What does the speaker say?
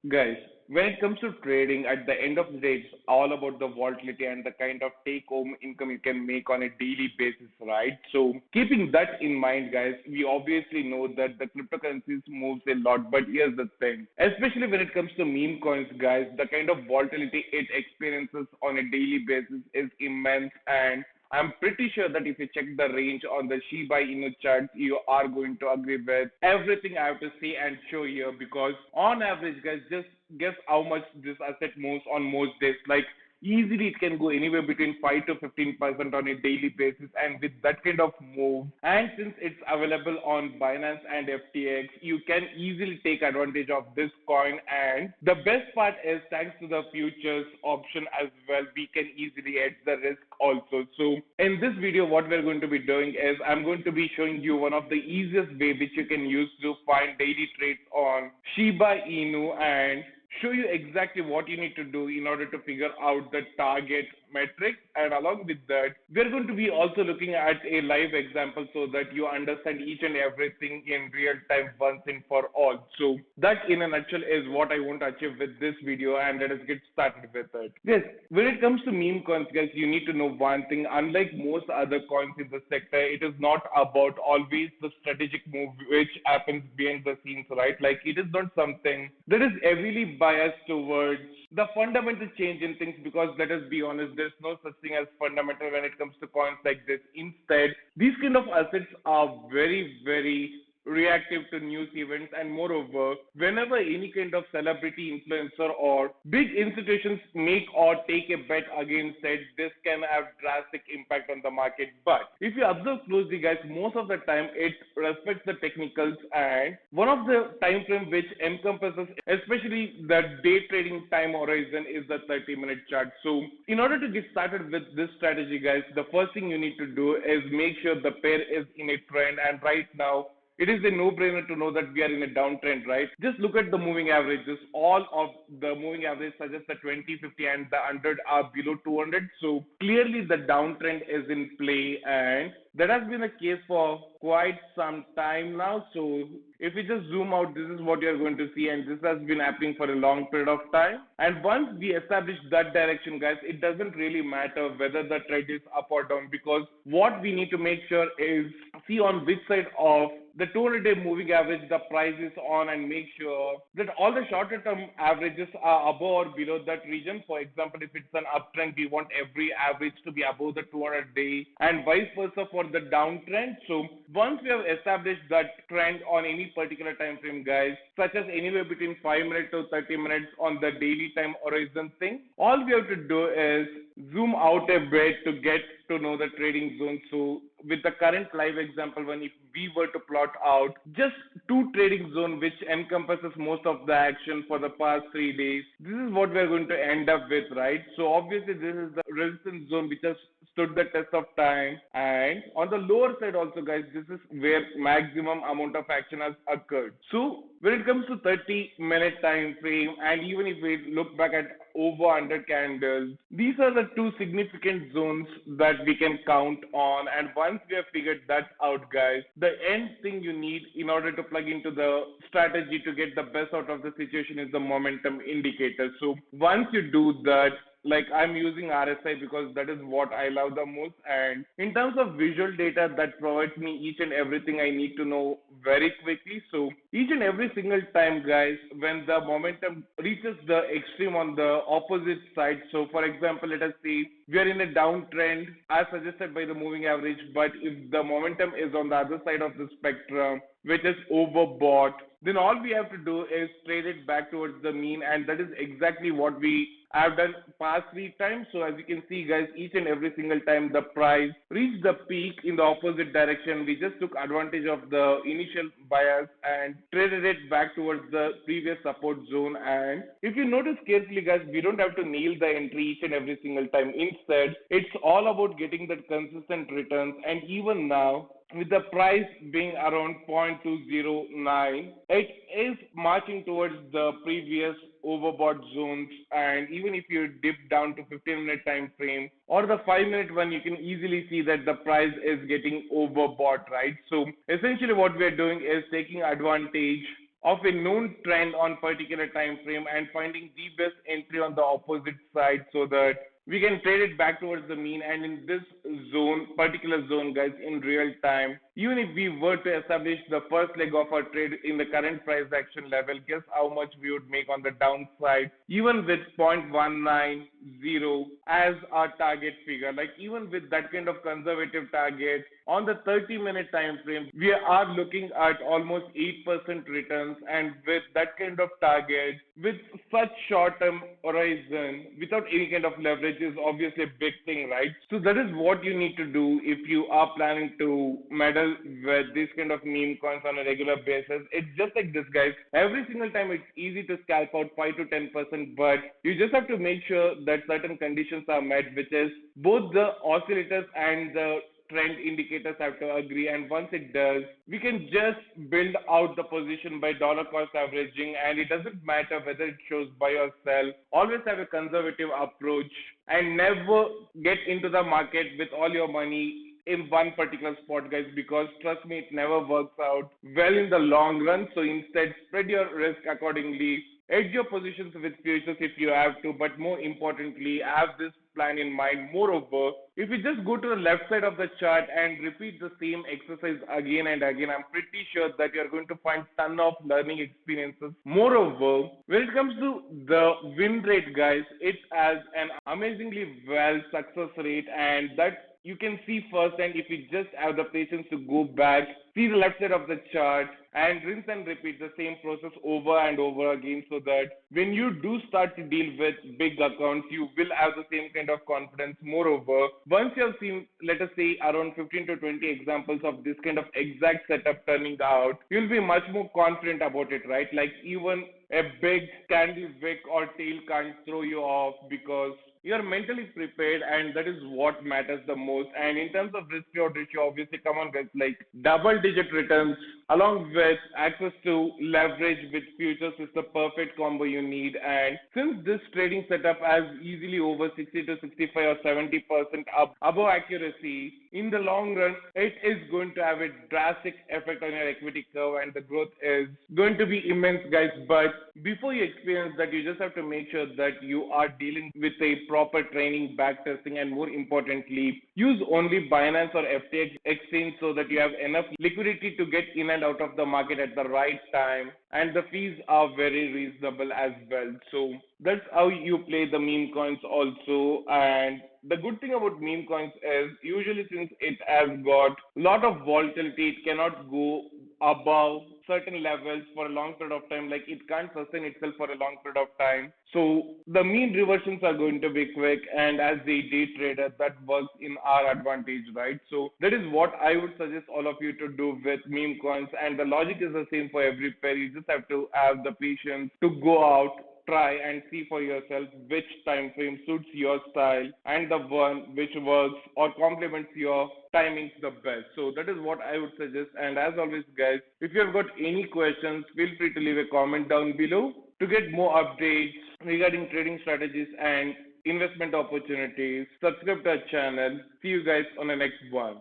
Guys, when it comes to trading, at the end of the day, it's all about the volatility and the kind of take-home income you can make on a daily basis, right? So, keeping that in mind, guys, we obviously know that the cryptocurrencies moves a lot, but here's the thing, especially when it comes to meme coins, guys, the kind of volatility it experiences on a daily basis is immense, and I'm pretty sure that if you check the range on the Shiba Inu charts, you are going to agree with everything I have to say and show here because on average, guys, just guess how much this asset moves on most days. Like easily it can go anywhere between 5 to 15% on a daily basis, and with that kind of move, and since it's available on Binance and FTX, you can easily take advantage of this coin. And the best part is thanks to the futures option as well, we can easily hedge the risk also. So in this video, what we're going to be doing is I'm going to be showing you one of the easiest way which you can use to find daily trades on Shiba Inu and show you exactly what you need to do in order to figure out the target metrics. And along with that, we're going to be also looking at a live example so that you understand each and everything in real time once and for all. So that in a nutshell is what I want to achieve with this video, and let us get started with it. Yes, when it comes to meme coins, guys, you need to know one thing. Unlike most other coins in the sector, it is not about always the strategic move which happens behind the scenes, right? Like it is not something that is heavily biased towards the fundamental change in things, because let us be honest, there's no such thing as fundamental when it comes to coins like this. Instead, these kind of assets are very reactive to news events, and moreover, whenever any kind of celebrity influencer or big institutions make or take a bet against it, this can have drastic impact on the market. But if you observe closely, guys, most of the time it respects the technicals, and one of the time frame which encompasses especially the day trading time horizon is the 30-minute chart. So in order to get started with this strategy, guys, the first thing you need to do is make sure the pair is in a trend, and right now it is a no-brainer to know that we are in a downtrend, right? Just look at the moving averages. All of the moving average suggests that 20, 50, and the 100 are below 200. So clearly the downtrend is in play, and that has been the case for quite some time now. So if we just zoom out, this is what you're going to see, and this has been happening for a long period of time. And once we establish that direction, guys, it doesn't really matter whether the trend is up or down, because what we need to make sure is see on which side of the 200-day moving average the price is on, and make sure that all the shorter term averages are above or below that region. For example, if it's an uptrend, we want every average to be above the 200-day, and vice versa for the downtrend. So once we have established that trend on any particular time frame, guys, such as anywhere between 5 minutes to 30 minutes on the daily time horizon thing, all we have to do is zoom out a bit to get to know the trading zone. So with the current live example, when if we were to plot out just two trading zone which encompasses most of the action for the past 3 days, this is what we're going to end up with, right? So obviously this is the resistance zone which has stood the test of time, and on the lower side also, guys, this is where maximum amount of action has occurred. So when it comes to 30-minute time frame, and even if we look back at over 100 candles, these are the two significant zones that we can count on. And once we have figured that out, guys, the end thing you need in order to plug into the strategy to get the best out of the situation is the momentum indicator. So once you do that, like I'm using RSI because that is what I love the most, and in terms of visual data, that provides me each and everything I need to know very quickly. So each and every single time, guys, when the momentum reaches the extreme on the opposite side, so for example, let us say we are in a downtrend as suggested by the moving average, but if the momentum is on the other side of the spectrum, which is overbought, then all we have to do is trade it back towards the mean, and that is exactly what we have done past 3 times. So as you can see, guys, each and every single time the price reached the peak in the opposite direction, we just took advantage of the initial bias and traded it back towards the previous support zone. And if you notice carefully, guys, we don't have to nail the entry each and every single time. Instead, it's all about getting that consistent returns. And even now, with the price being around 0.209, it is marching towards the previous overbought zones. And even if you dip down to 15-minute time frame or the 5-minute one, you can easily see that the price is getting overbought, right? So essentially what we are doing is taking advantage of a known trend on particular time frame and finding the best entry on the opposite side so that we can trade it back towards the mean. And in this particular zone, guys, in real time, even if we were to establish the first leg of our trade in the current price action level, guess how much we would make on the downside, even with 0.190 as our target figure. Like even with that kind of conservative target on the 30-minute time frame, we are looking at almost 8% returns. And with that kind of target, with such short-term horizon, without any kind of leverage, is obviously a big thing, right? So that is what you need to do if you are planning to meddle with this kind of meme coins on a regular basis. It's just like this, guys. Every single time it's easy to scalp out 5 to 10%, but you just have to make sure that certain conditions are met, which is both the oscillators and the trend indicators have to agree. And once it does, we can just build out the position by dollar cost averaging, and it doesn't matter whether it shows buy or sell. Always have a conservative approach and never get into the market with all your money in one particular spot, guys, because trust me, it never works out well in the long run. So instead, spread your risk accordingly. Edge your positions with futures if you have to, but more importantly, have this plan in mind. Moreover, if you just go to the left side of the chart and repeat the same exercise again and again, I'm pretty sure that you're going to find ton of learning experiences. Moreover, when it comes to the win rate, guys, it has an amazingly well success rate, and that you can see firsthand if you just have the patience to go back, see the left side of the chart, and rinse and repeat the same process over and over again, so that when you do start to deal with big accounts, you will have the same kind of confidence. Moreover, once you have seen, let us say, around 15 to 20 examples of this kind of exact setup turning out, you'll be much more confident about it, right? Like even a big candy wick or tail can't throw you off because you're mentally prepared, and that is what matters the most. And in terms of risk reward ratio, obviously, come on, guys, like double digit returns along with access to leverage with futures is the perfect combo you need. And since this trading setup has easily over 60 to 65 or 70% above accuracy, in the long run, it is going to have a drastic effect on your equity curve, and the growth is going to be immense, guys. But before you experience that, you just have to make sure that you are dealing with a proper training, back testing, and more importantly, use only Binance or FTX exchange so that you have enough liquidity to get in and out of the market at the right time. And the fees are very reasonable as well. So that's how you play the meme coins also. And the good thing about meme coins is usually since it has got a lot of volatility, it cannot go above certain levels for a long period of time. Like it can't sustain itself for a long period of time. So the mean reversions are going to be quick, and as a day trader, that works in our advantage, right? So that is what I would suggest all of you to do with meme coins, and the logic is the same for every pair. You just have to have the patience to go out, try and see for yourself which time frame suits your style and the one which works or complements your timings the best. So that is what I would suggest. And as always, guys, if you have got any questions, feel free to leave a comment down below. To get more updates regarding trading strategies and investment opportunities, subscribe to our channel. See you guys on the next one.